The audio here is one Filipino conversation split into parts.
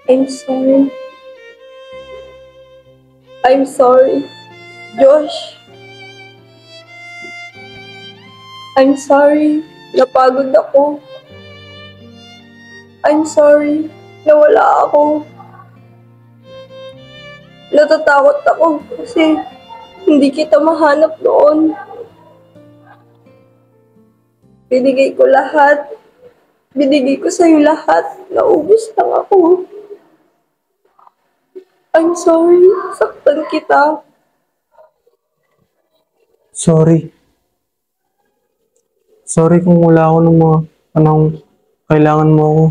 I'm sorry. I'm sorry. Josh, I'm sorry. Napagod ako. I'm sorry. Nawala ako. Natatakot ako kasi hindi kita mahanap noon. Binigay ko lahat. Binigay ko sa'yo lahat. Naubos lang ako. I'm sorry. Saktan kita. Sorry. Sorry kung wala ako ng mga panahong kailangan mo ako.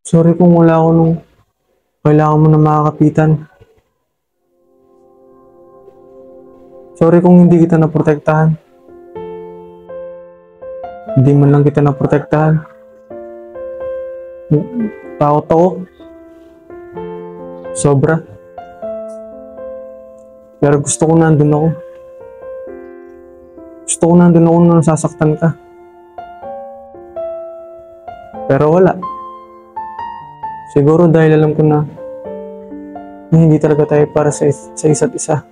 Sorry kung wala ako nung kailangan mo na makakapitan. Sorry kung hindi kita naprotektahan. Hindi man lang kita naprotektahan. Takot ako. Sobra. Pero gusto ko nandun ako. Gusto ko nandun ako nung nasasaktan ka. Pero wala. Siguro dahil alam ko na hindi talaga tayo para sa isa't isa.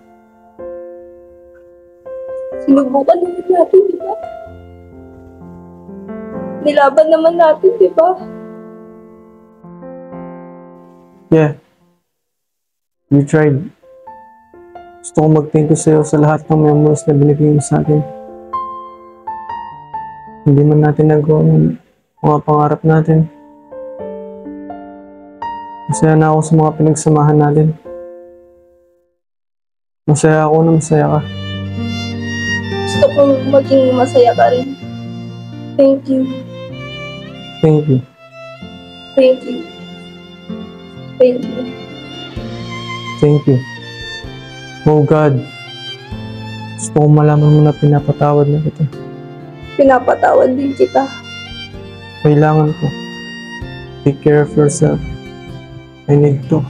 Sinubukan naman natin, di ba? Nilaban naman natin, di ba? Yeah. You tried. Gusto ko mag-thank you sa'yo sa lahat ng memories na binigay mo sa akin. Hindi man natin nagawa yung mga pangarap natin. Masaya na ako sa mga pinagsamahan natin. Masaya ako na masaya ka. Gusto kong maging masaya ka rin. Thank you. Thank you. Thank you. Thank you. Thank you. Oh God. Gusto kong malaman mo na pinapatawad na kita. Pinapatawad din kita. Kailangan ko. Take care of yourself. I need to.